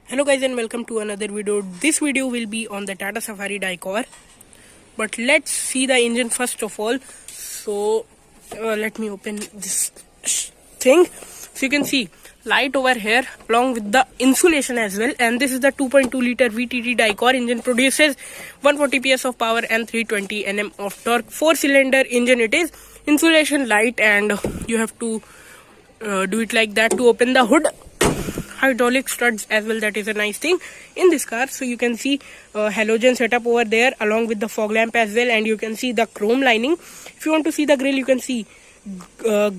Hello guys and welcome to another video. This video will be on the Tata Safari Dicor. But let's see the engine first of all. So let me open this thing. So you can see light over here along with the insulation as well. And this is the 2.2 liter VTT Dicor engine, produces 140 PS of power and 320 Nm of torque. 4-cylinder engine it is. Insulation light, and you have to do it like that to open the hood. Hydraulic studs as well, that is a nice thing in this car. So you can see halogen setup over there along with the fog lamp as well, and you can see the chrome lining. If you want to see the grille, you can see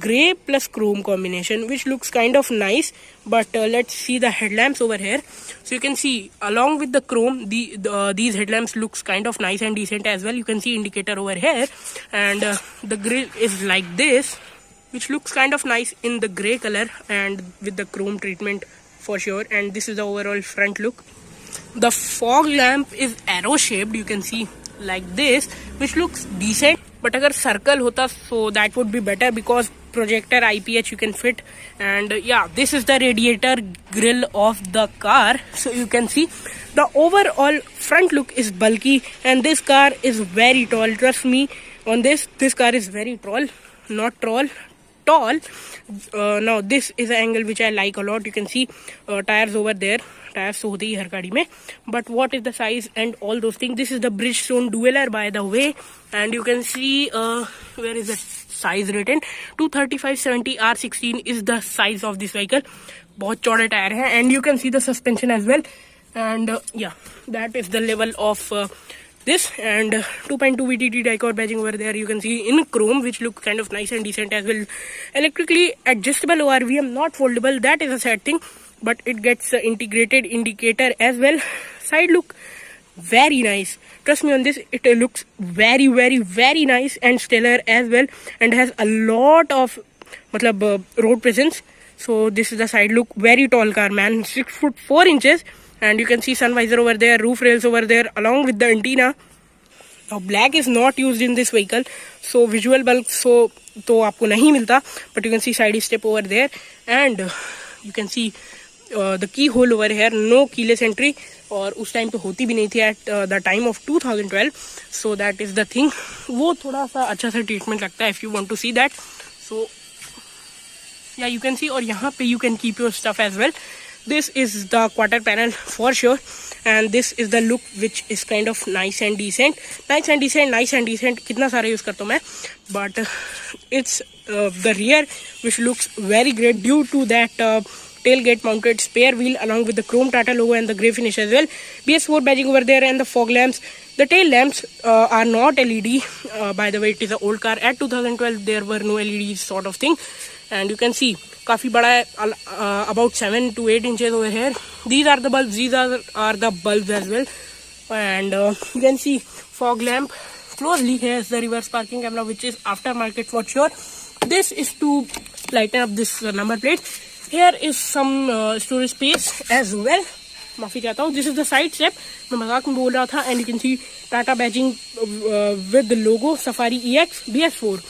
grey plus chrome combination, which looks kind of nice. But let's see the headlamps over here. So you can see along with the chrome, these headlamps looks kind of nice and decent as well. You can see indicator over here, and the grille is like this, which looks kind of nice in the grey color and with the chrome treatment for sure. And this is the overall front look. The fog lamp is arrow shaped, you can see like this, which looks decent. But agar circle hota, so that would be better, because projector IPH you can fit. And yeah, this is the radiator grill of the car. So you can see the overall front look is bulky, and this car is very tall. Trust me on this car is very tall, not tall. Now this is an angle which I like a lot. You can see tires over there. Tires so hote hi har gaadi mein. But what is the size and all those things? This is the Bridgestone Dueler, by the way, and you can see where is the size written? 235/70 R16 is the size of this vehicle. बहुत चौड़े tyre हैं, and you can see the suspension as well. And yeah, that is the level of this. And 2.2 VTT Dicor badging over there, you can see in chrome, which look kind of nice and decent as well. Electrically adjustable ORVM, not foldable, that is a sad thing, but it gets integrated indicator as well. Side look very nice, trust me on this, it looks very nice and stellar as well, and has a lot of road presence. So this is the side look. Very tall car, man, 6'4". And you can see sun visor over there, roof rails over there along with the antenna. Now black is not used in this vehicle, so visual bulk so to aapko nahi milta, but you can see side step over there, and you can see the keyhole over here. No keyless entry, और उस time पे होती भी नहीं थी at the time of 2012. So that is the thing. वो थोड़ा सा अच्छा सा ट्रीटमेंट लगता है if you want to see that. So yeah, you can see, और यहाँ पे you can keep your stuff as well. This is the quarter panel for sure, and this is the look, which is kind of nice and decent. कितना सारा use करता हूँ मैं, but it's the rear which looks very great due to that tailgate mounted spare wheel along with the chrome Tata logo and the grey finish as well. BS4 badging over there, and the fog lamps. The tail lamps are not LED. By the way, it is an old car. At 2012 there were no LEDs sort of thing, and you can see काफी बड़ा है, about 7 to 8 inches over here. These are the bulbs, these are the bulbs as well. And you can see fog lamp closely. Here is the reverse parking camera, which is aftermarket for sure. This is to lighten up this number plate. Here is some storage space as well. माफी चाहता हूँ. This is the side step, मैं मजाक में बोल रहा था. And you can see Tata badging with the logo Safari EX BS4.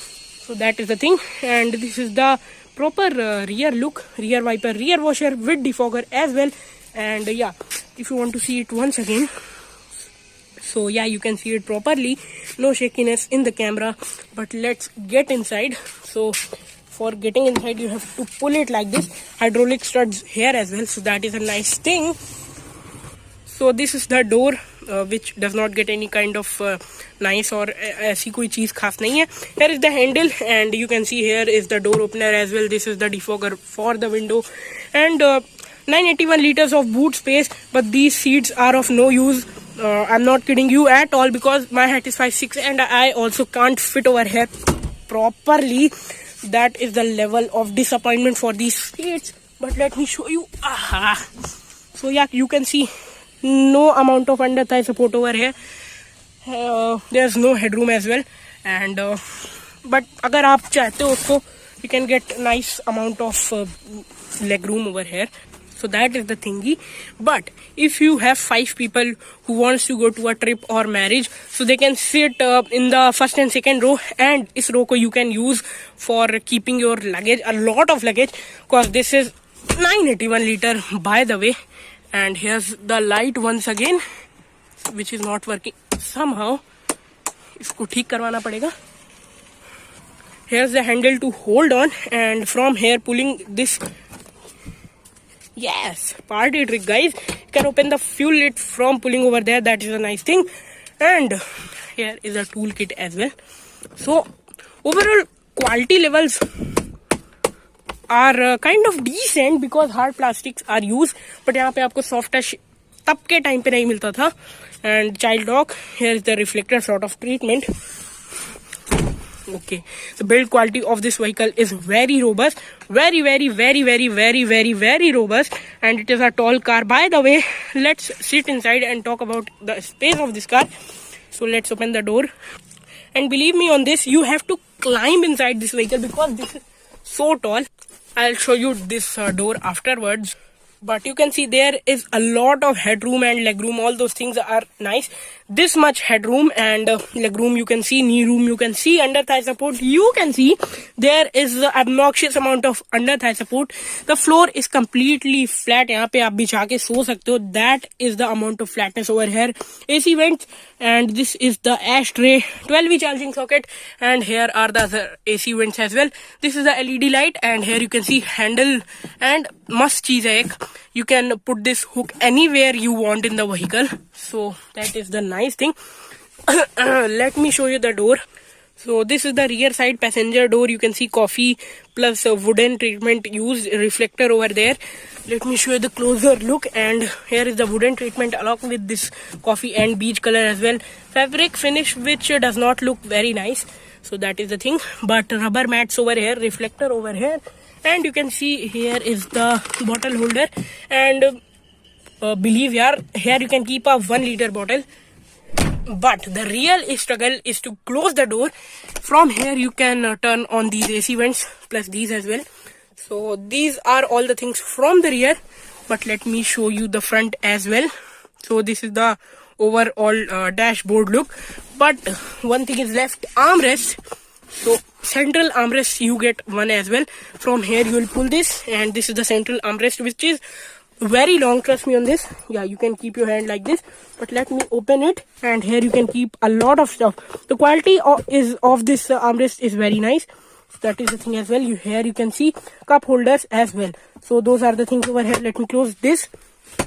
So that is the thing. And this is the proper rear look, rear wiper, rear washer with defogger as well. And yeah, if you want to see it once again, so yeah, you can see it properly. No shakiness in the camera. But let's get inside. So for getting inside, you have to pull it like this. Hydraulic studs here as well, so that is a nice thing. So this is the door, which does not get any kind of nice or ऐसी कोई चीज खास नहीं है. Here is the handle, and you can see here is the door opener as well. This is the defogger for the window, and 981 liters of boot space. But these seats are of no use. I'm not kidding you at all, because my height is 5'6", and I also can't fit over here properly. That is the level of disappointment for these seats. But let me show you. So yeah, you can see no amount of under thigh support over here. There's no headroom as well, and but अगर आप चाहते हो तो you can get nice amount of leg room over here. So that is the thingy. But if you have 5 people who wants to go to a trip or marriage, so they can sit in the first and second row, and इस row को you can use for keeping your luggage, a lot of luggage, because this is 981 liter by the way. and here's the light once again, which is not working somehow. इसको ठीक करवाना पड़ेगा. Here's the handle to hold on, and from here pulling this. Yes, party trick, guys. You can open the fuel lid from pulling over there. That is a nice thing. And here is a toolkit as well. So overall quality levels are kind of decent because hard plastics are used. But यहाँ पे आपको soft touch तब के time पे नहीं मिलता था. And child lock. Here is the reflector sort of treatment. Okay, the build quality of this vehicle is very robust, very robust, and it is a tall car. By the way, let's sit inside and talk about the space of this car. So let's open the door, and believe me on this, you have to climb inside this vehicle because this is so tall. I'll show you this door afterwards. But you can see there is a lot of headroom and legroom. All those things are nice. This much headroom and legroom you can see, knee room you can see, under thigh support you can see. There is the obnoxious amount of under thigh support. The floor is completely flat. यहाँ पे आप बिछा के सो सकते हो. That is the amount of flatness over here. AC vents, and this is the ashtray, 12V charging socket, and here are the other AC vents as well. This is the LED light, and here you can see handle, and must cheese है एक. You can put this hook anywhere you want in the vehicle. So that is the nice thing. Let me show you the door. So this is the rear side passenger door. You can see coffee plus wooden treatment used, reflector over there. Let me show you the closer look, and here is the wooden treatment along with this coffee and beige color as well. Fabric finish which does not look very nice. So that is the thing. But rubber mats over here, reflector over here. And you can see here is the bottle holder, and believe yaar, here you can keep a 1 liter bottle. But the real struggle is to close the door. From here you can turn on these AC vents plus these as well. So these are all the things from the rear, but let me show you the front as well. So this is the overall dashboard look, but one thing is left, armrest. So central armrest you get one as well. From here you will pull this, and this is the central armrest, which is very long, trust me on this. Yeah, you can keep your hand like this, but let me open it, and here you can keep a lot of stuff. The quality of this armrest is very nice. So that is the thing as well. Here you can see cup holders as well. So those are the things over here. Let me close this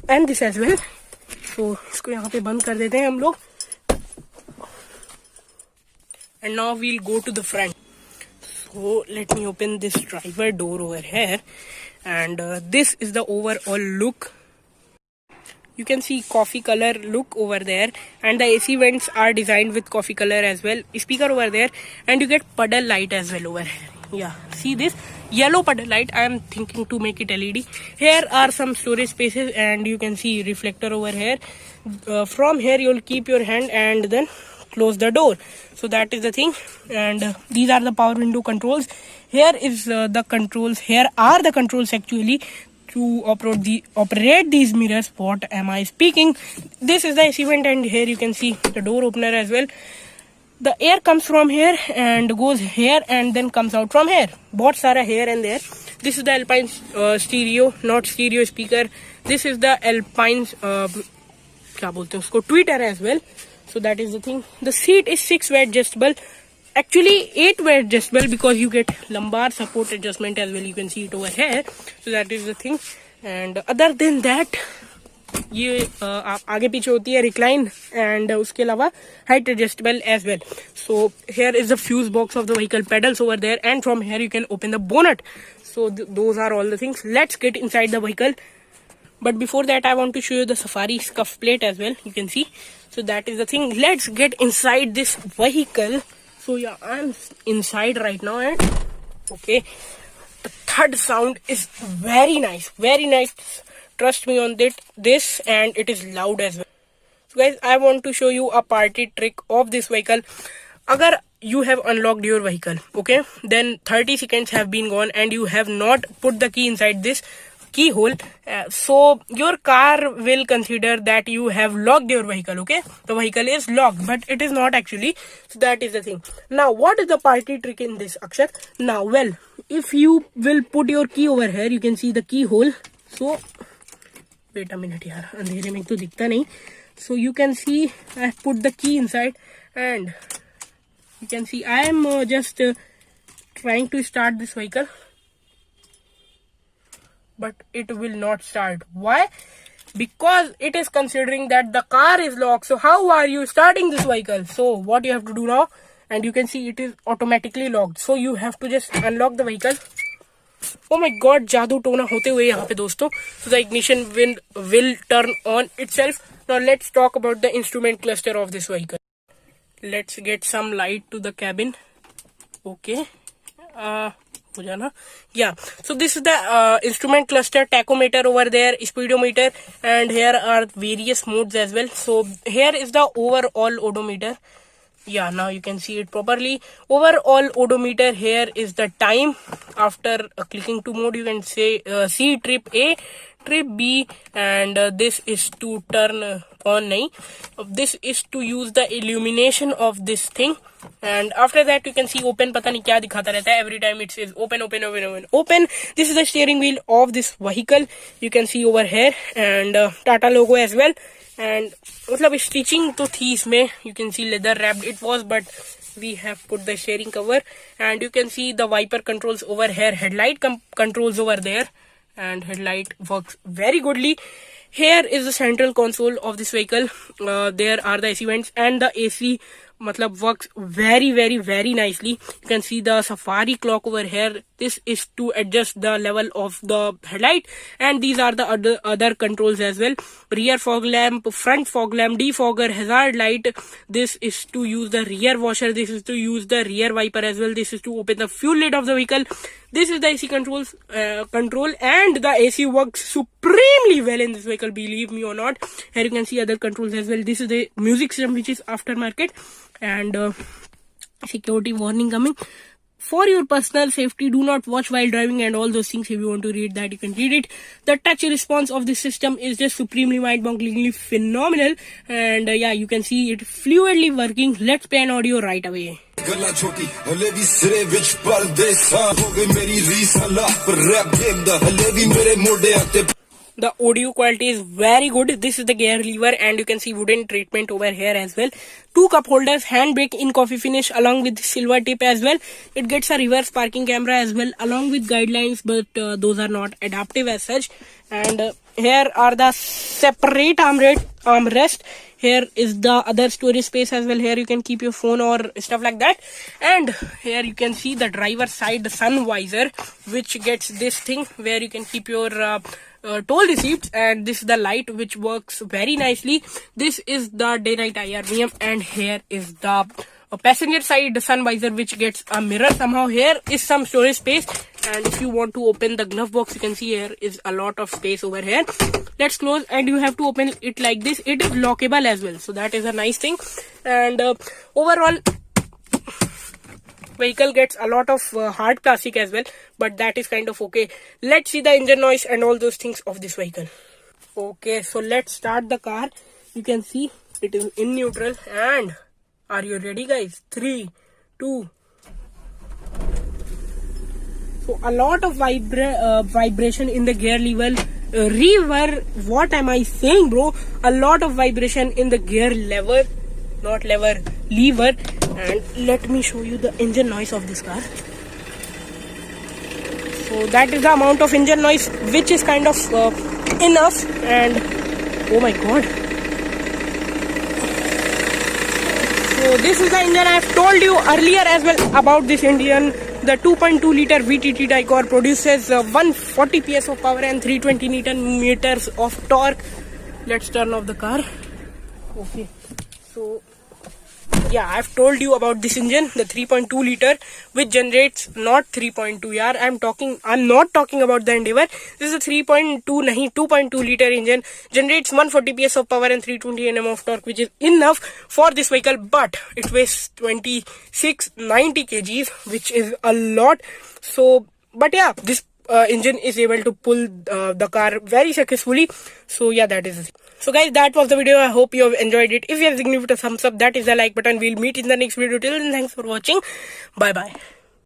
and this as well. So इसको यहाँ पे बंद कर देते हैं हम लोग. And now we'll go to the front. So let me open this driver door over here, and this is the overall look. You can see coffee color look over there, and the AC vents are designed with coffee color as well. Speaker over there, and you get puddle light as well over here. Yeah, see this yellow puddle light. I am thinking to make it LED. Here are some storage spaces, and you can see reflector over here. From here you'll keep your hand and then close the door. So that is the thing, and these are the power window controls. Here is the controls. Here are the controls actually to operate these mirrors. What am I speaking? This is the AC vent, and here you can see the door opener as well. The air comes from here and goes here and then comes out from here. बहुत सारा here and there. This is the Alpine stereo, not stereo speaker. This is the Alpine क्या बोलते हैं उसको, tweeter as well. So that is the thing. The seat is 6-way adjustable. Actually 8-way adjustable because you get lumbar support adjustment as well. You can see it over here. So that is the thing. And other than that, ये आगे पीछे होती है recline, and उसके अलावा height adjustable as well. So here is the fuse box of the vehicle, pedals over there, and from here you can open the bonnet. So those are all the things. Let's get inside the vehicle. But before that, I want to show you the Safari scuff plate as well. You can see. So that is the thing. Let's get inside this vehicle. So yeah, I'm inside right now, and okay, the thud sound is very nice, very nice. Trust me on this, and it is loud as well. So guys, I want to show you a party trick of this vehicle. Agar you have unlocked your vehicle, okay, then 30 seconds have been gone and you have not put the key inside this keyhole, so your car will consider that you have locked your vehicle. Okay, the vehicle is locked, but it is not actually. So that is the thing. Now what is the party trick in this, Akshat? Now, well, if you will put your key over here, you can see the keyhole. So wait a minute यार, अंधेरे में तो दिखता नहीं. So you can see I put the key inside and you can see I am just trying to start this vehicle, but it will not start. Why? Because it is considering that the car is locked. So how are you starting this vehicle? So what you have to do now, and you can see it is automatically locked. So you have to just unlock the vehicle. Oh my god, जादू टोना होते हुए यहाँ पे दोस्तों. So the ignition will turn on itself. Now let's talk about the instrument cluster of this vehicle. Let's get some light to the cabin. Okay. हो जाना. Yeah, so this is the instrument cluster, tachometer over there, speedometer, and here are various modes as well. So here is the overall odometer. Yeah, now you can see it properly. Overall odometer, here is the time. After clicking to mode, you can say see trip A, trip B, and this is to turn on. nahi, this is to use the illumination of this thing. And after that you can see open. पता नहीं क्या दिखाता रहता है, every time it says open, open, open, open, open. This is the steering wheel of this vehicle. You can see over here, and Tata logo as well. And मतलब stitching तो थी इसमें. You can see leather wrapped it was, but we have put the steering cover. And you can see the wiper controls over here, headlight controls over there, and headlight works very goodly. Here is the central console of this vehicle. There are the AC vents, and the AC matlab works very, very, very nicely. You can see the safari clock over here. This is to adjust the level of the headlight, and these are the other controls as well. Rear fog lamp, front fog lamp, defogger, hazard light. This is to use the rear washer. This is to use the rear wiper as well. This is to open the fuel lid of the vehicle. This is the AC control, and the AC works supremely well in this vehicle, believe me or not. Here you can see other controls as well. This is the music system, which is aftermarket, and security warning coming. For your personal safety, do not watch while driving and all those things. If you want to read that, you can read it. The touch response of this system is just supremely mind-bogglingly phenomenal. And yeah, you can see it fluidly working. Let's play an audio right away. The audio quality is very good. This is the gear lever, and you can see wooden treatment over here as well. 2 cup holders, handbrake in coffee finish along with silver tip as well. It gets a reverse parking camera as well along with guidelines, but those are not adaptive as such. And here are the separate armrest. Here is the other storage space as well. Here you can keep your phone or stuff like that. And here you can see the driver side sun visor, which gets this thing where you can keep your toll receipts. And this is the light, which works very nicely. This is the day-night IRVM, and here is the passenger side sun visor, which gets a mirror somehow. Here is some storage space, and if you want to open the glove box, you can see here is a lot of space over here. Let's close, and you have to open it like this. It is lockable as well, so that is a nice thing. And overall vehicle gets a lot of hard plastic as well, but that is kind of okay. Let's see the engine noise and all those things of this vehicle. Okay, so let's start the car. You can see it is in neutral, and are you ready, guys? 3, 2. So a lot of vibration in the gear lever. What am I saying, bro? A lot of vibration in the gear lever, not lever, lever. And let me show you the engine noise of this car. So that is the amount of engine noise, which is kind of enough. And oh my god. So this is the engine. I have told you earlier as well about this engine. The 2.2 liter VTT Ticor produces 140 PS of power and 320 Newton meters of torque. Let's turn off the car. Okay. So yeah, I've told you about this engine, the 3.2 liter, which generates not 3.2 yaar. I'm not talking about the Endeavour. This is a 2.2 liter engine, generates 140 PS of power and 320 Nm of torque, which is enough for this vehicle, but it weighs 2690 kgs, which is a lot. So, but yeah, this engine is able to pull the car very successfully. So yeah, that is it. So guys, that was the video. I hope you have enjoyed it. If you have, give it a thumbs up. That is the like button. We'll meet in the next video. Till then, thanks for watching. Bye bye.